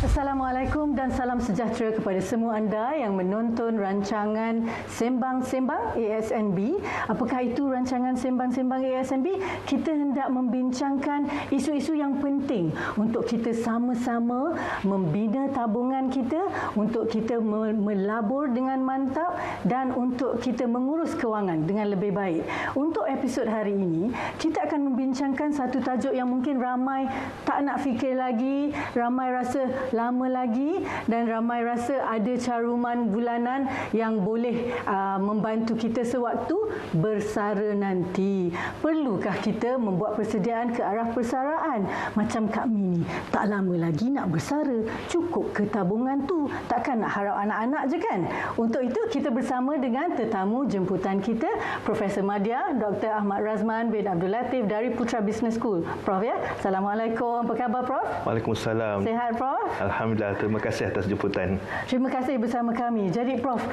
Assalamualaikum dan salam sejahtera kepada semua anda yang menonton rancangan Sembang-Sembang ASNB. Apakah itu rancangan Sembang-Sembang ASNB? Kita hendak membincangkan isu-isu yang penting untuk kita sama-sama membina tabungan kita, untuk kita melabur dengan mantap dan untuk kita mengurus kewangan dengan lebih baik. Untuk episod hari ini, kita akan membincangkan satu tajuk yang mungkin ramai tak nak fikir lagi, ramai rasa lama lagi dan ramai rasa ada caruman bulanan yang boleh membantu kita sewaktu bersara nanti. Perlukah kita membuat persediaan ke arah persaraan? Macam kami ni, tak lama lagi nak bersara. Cukup ke tabungan tu? Takkan nak harap anak-anak je kan? Untuk itu, kita bersama dengan tetamu jemputan kita, Profesor Madya, Dr. Ahmad Razman bin Abdul Latif dari Putra Business School. Prof, ya? Assalamualaikum. Apa khabar, Prof? Waalaikumsalam. Sihat, Prof? Alhamdulillah, terima kasih atas jemputan. Terima kasih bersama kami. Jadi Prof,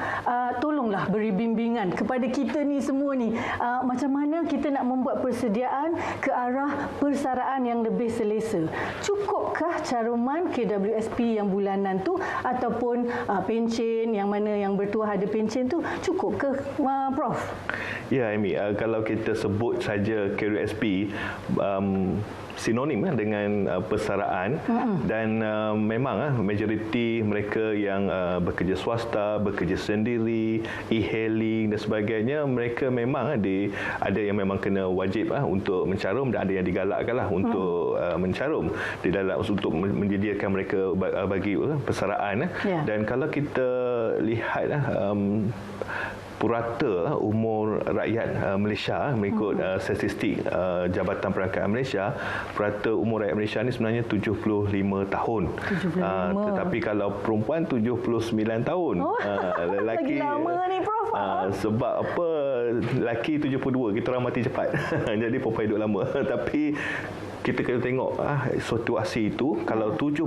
tolonglah beri bimbingan kepada kita ni semua ni. Macam mana kita nak membuat persediaan ke arah persaraan yang lebih selesa. Cukupkah caruman KWSP yang bulanan tu ataupun pencen yang mana yang bertuah ada pencen tu cukup ke, Prof? Ya, Amy, kalau kita sebut saja KWSP, sinonim dengan persaraan dan memang majoriti mereka yang bekerja swasta, bekerja sendiri, e-hailing dan sebagainya, mereka memang ada yang memang kena wajib untuk mencarum dan ada yang digalakkanlah untuk mencarum di dalam untuk menyediakan mereka bagi persaraan. Dan kalau kita lihat purata umur rakyat Malaysia mengikut statistik Jabatan Perangkaan Malaysia, purata umur rakyat Malaysia ni sebenarnya 75 tahun. 75. Tetapi kalau perempuan 79 tahun. Lelaki lagi lama ni, Prof. Sebab apa? Lelaki 72, kita orang mati cepat. Jadi perempuan hidup lama. Tapi kita kena tengok situasi itu. Kalau 75,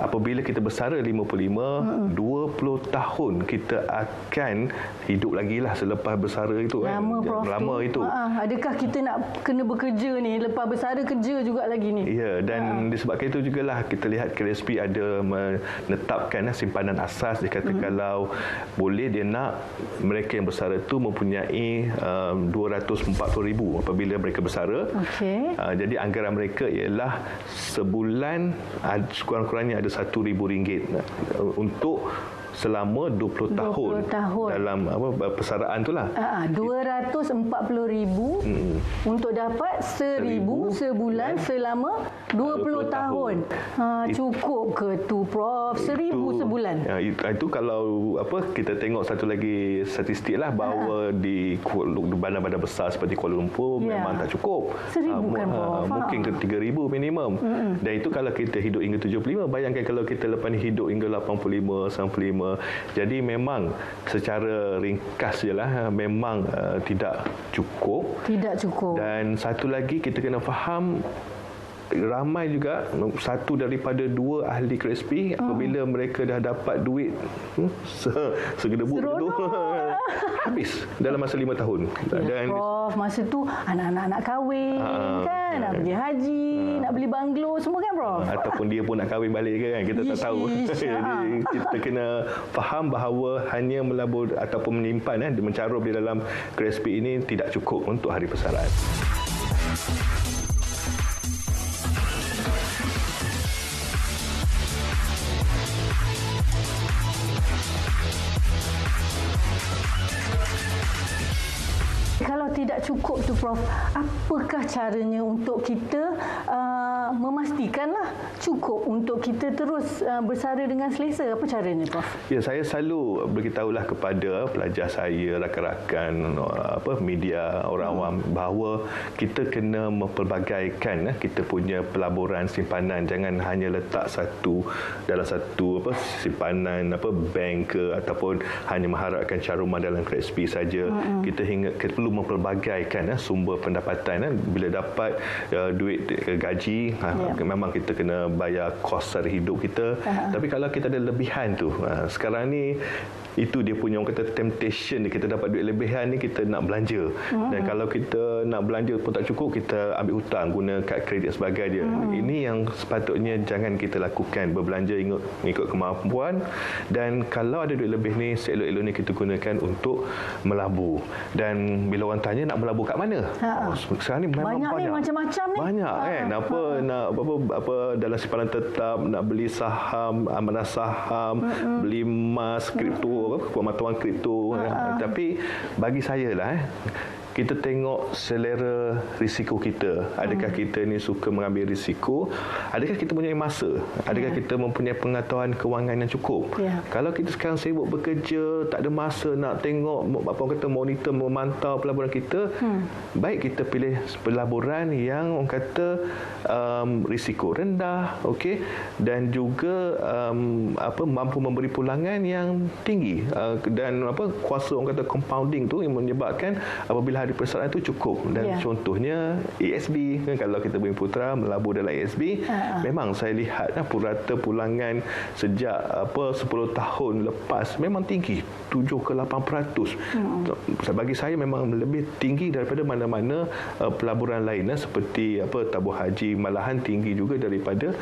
apabila kita bersara 55, 20 tahun kita akan hidup lagi lah selepas bersara itu. Lama, Prof. Lama itu. Adakah kita nak kena bekerja ni, lepas bersara kerja juga lagi ni? Ya, dan disebabkan itu jugalah kita lihat KWSP ada menetapkan simpanan asas. Dia kata kalau boleh dia nak mereka yang bersara itu mempunyai 240,000 apabila mereka bersara. Okey. Jadi anggaran mereka ialah sebulan sekurang-kurangnya ada RM1,000 untuk selama 20 tahun dalam persaraan itulah. 240,000 untuk dapat 1,000 sebulan selama 20 tahun. Cukup ke tu, Prof? 1,000 sebulan. Itu kalau kita tengok satu lagi statistik lah bahawa di bandar-bandar besar seperti Kuala Lumpur memang tak cukup. 1,000 kan, Prof? Mungkin ke 3,000 minimum. Dan itu kalau kita hidup hingga 75, bayangkan kalau kita lepas ni hidup hingga 85, 95. Jadi memang secara ringkas je lah, memang tidak cukup. Tidak cukup. Dan satu lagi kita kena faham, ramai juga satu daripada dua ahli KWSP apabila mereka dah dapat duit segedebuk tu habis dalam masa 5 tahun. Dan Prof, masa tu anak-anak nak kahwin kan, nak pergi haji, nak beli banglo semua kan, Prof? Ataupun dia pun nak kahwin balik kan, kita tak tahu. Jadi kita kena faham bahawa hanya melabur ataupun menyimpan mencarum di dalam KWSP ini tidak cukup untuk hari persaraan. Kalau tidak cukup tu, Prof, apakah caranya untuk kita memastikanlah cukup untuk kita terus bersara dengan selesa? Apa caranya, Prof? Ya, saya selalu beritahulah kepada pelajar saya, rakan-rakan media, orang awam bahawa kita kena mempelbagaikan kita punya pelaburan simpanan. Jangan hanya letak dalam satu simpanan bank ke ataupun hanya mengharapkan caruman dalam KWSP saja. Kita perlu mempelbagai andaikan sumber pendapatan bila dapat duit gaji, memang kita kena bayar kos sara hidup kita. Tapi kalau kita ada lebihan tu, sekarang ni itu dia punya orang kata temptation ni, kita dapat duit lebihan ni kita nak belanja. Dan kalau kita nak belanja pun tak cukup, kita ambil hutang, guna kad kredit sebagai dia. Ini yang sepatutnya jangan kita lakukan, berbelanja mengikut kemampuan. Dan kalau ada duit lebih ni, seelok-eloknya kita gunakan untuk melabur. Dan bila orang tanya nak melabur kat mana? Sekarang ni memang banyak ni, macam-macam ni. Banyak kan. Nak apa dalam simpanan tetap, nak beli saham, amanah saham, beli emas, kripto, pematuan kripto. Tapi bagi saya lah, kita tengok selera risiko kita. Adakah kita ni suka mengambil risiko? Adakah kita mempunyai masa? Adakah kita mempunyai pengetahuan kewangan yang cukup? Kalau kita sekarang sibuk bekerja, tak ada masa nak tengok apa orang kata monitor, memantau pelaburan kita, baik kita pilih pelaburan yang orang kata risiko rendah, okey, dan juga mampu memberi pulangan yang tinggi, dan kuasa orang kata compounding tu yang menyebabkan apabila hari persaraan itu cukup. Dan contohnya ASB kan, kalau kita berputra melabur dalam ASB, memang saya lihat purata pulangan sejak 10 tahun lepas memang tinggi, 7 ke 8%. Bagi saya memang lebih tinggi daripada mana-mana pelaburan lain seperti tabur haji, malahan tinggi juga daripada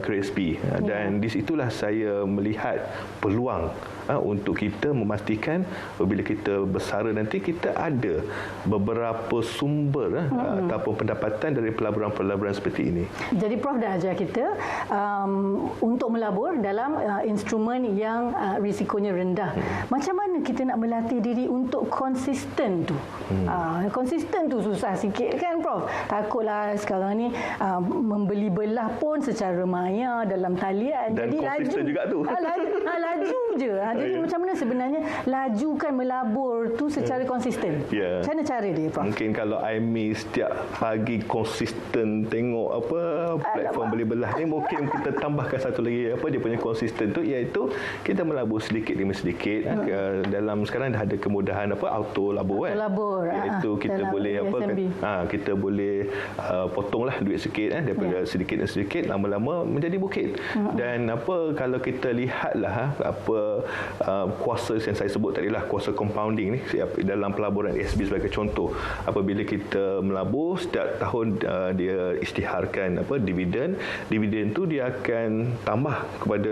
KSP. Dan di situlah saya melihat peluang untuk kita memastikan bila kita bersara nanti kita ada beberapa sumber ataupun pendapatan dari pelaburan-pelaburan seperti ini. Jadi Prof dah ajar kita untuk melabur dalam instrumen yang risikonya rendah. Macam mana kita nak melatih diri untuk konsisten tu? Konsisten tu susah sikit kan Prof? Takutlah sekarang ni membeli belah pun secara maya dalam talian. Dan jadi konsisten laju juga tu. laju je. Jadi macam mana sebenarnya lajukan melabur tu secara konsisten? Macam mana cara dia, Prof? Mungkin kalau Aimi setiap pagi konsisten tengok platform beli belah ni, mungkin kita tambahkan satu lagi dia punya konsisten tu, iaitu kita melabur sedikit demi sedikit. Dalam sekarang dah ada kemudahan auto labur kan. Labur. Iaitu kita boleh kita boleh potonglah duit sikit daripada sedikit dan sedikit, lama-lama menjadi bukit. Dan kalau kita lihatlah kuasa yang saya sebut tadi lah, kuasa compounding ni dalam pelaburan ASB sebagai contoh. Apabila kita melabur setiap tahun, dia isytiharkan dividen tu dia akan tambah kepada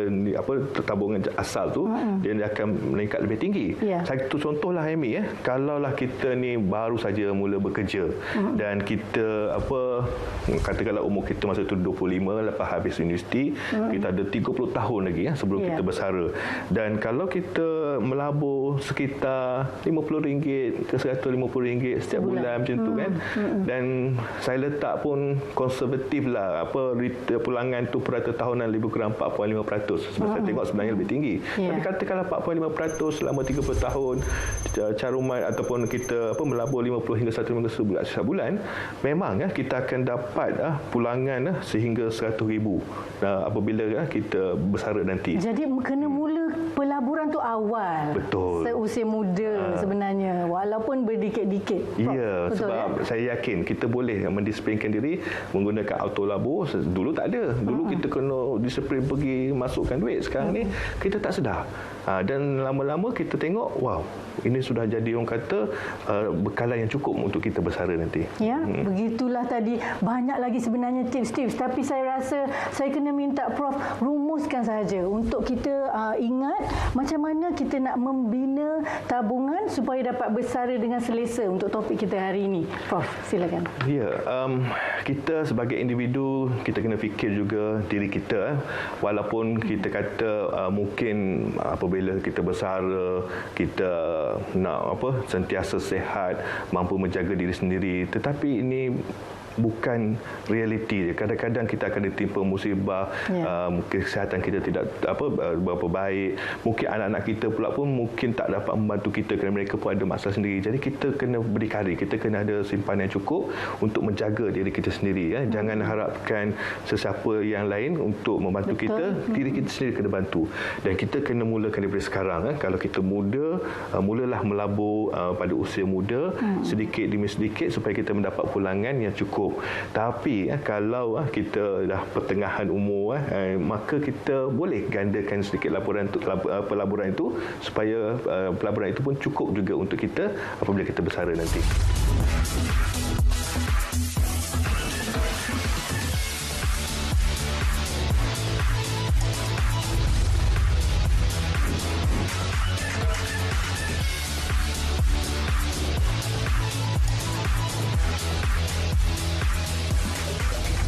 tabungan asal tu, dia akan meningkat lebih tinggi. Satu contohlah Amy, kalaulah kita ni baru saja mula bekerja dan kita katakanlah umur kita masa tu 25 lepas habis universiti, kita ada 30 tahun lagi sebelum kita bersara. Dan kalau kita melabur sekitar RM50 ke RM150 setiap bulan macam tu kan, dan saya letak pun konservatif lah, pulangan tu purata tahunan lebih kurang 4.5%. Sebab saya tengok sebenarnya lebih tinggi. Tapi katakanlah 4.5% selama 30 tahun caruman ataupun kita melabur 50 hingga 150 setiap bulan, memang kita akan dapat pulangan sehingga RM100,000 apabila kita bersara nanti. Jadi kena mula pelaburan tu awal. Betul. Seusia muda sebenarnya, walaupun berdikit-dikit. Ya, sebab saya yakin kita boleh mendisiplinkan diri menggunakan auto labur. Dulu tak ada. Dulu kita kena disiplin pergi masukkan duit. Sekarang ni kita tak sedar. Dan lama-lama kita tengok, wow, ini sudah jadi orang kata bekalan yang cukup untuk kita bersara nanti. Begitulah tadi. Banyak lagi sebenarnya tips-tips, tapi saya rasa saya kena minta Prof rumuskan saja untuk kita ingat macam mana kita nak membina tabungan supaya dapat bersara dengan selesa untuk topik kita hari ini. Prof, silakan. Ya, kita sebagai individu, kita kena fikir juga diri kita. Walaupun kita kata mungkin apabila kita bersara, kita nak sentiasa sihat, mampu menjaga diri sendiri, tetapi ini bukan realiti. Kadang-kadang kita akan ditimpa musibah, mungkin kesihatan kita tidak berapa baik, mungkin anak-anak kita pula pun mungkin tak dapat membantu kita kerana mereka pun ada masalah sendiri. Jadi kita kena berdikari, kita kena ada simpanan yang cukup untuk menjaga diri kita sendiri. Jangan harapkan sesiapa yang lain untuk membantu kita, diri kita sendiri kena bantu. Dan kita kena mulakan daripada sekarang. Kalau kita muda, mulalah melabur pada usia muda, sedikit demi sedikit supaya kita mendapat pulangan yang cukup. Tapi kalau kita dah pertengahan umur, maka kita boleh gandakan sedikit pelaburan itu supaya pelaburan itu pun cukup juga untuk kita apabila kita bersara nanti.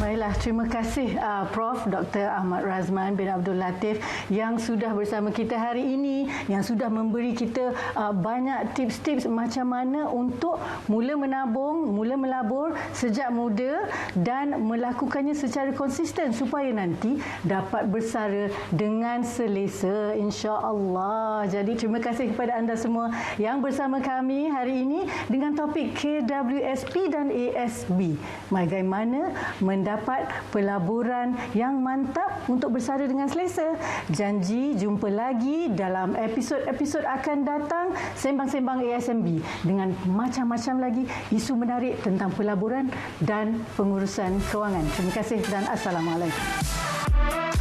Baiklah, terima kasih Prof. Dr. Ahmad Razman bin Abdul Latif yang sudah bersama kita hari ini, yang sudah memberi kita banyak tips-tips macam mana untuk mula menabung, mula melabur sejak muda dan melakukannya secara konsisten supaya nanti dapat bersara dengan selesa, insya-Allah. Jadi terima kasih kepada anda semua yang bersama kami hari ini dengan topik KWSP dan ASB. Bagaimana mendapat pelaburan yang mantap untuk bersara dengan selesa. Janji jumpa lagi dalam episod-episod akan datang Sembang-Sembang ASMB dengan macam-macam lagi isu menarik tentang pelaburan dan pengurusan kewangan. Terima kasih dan Assalamualaikum.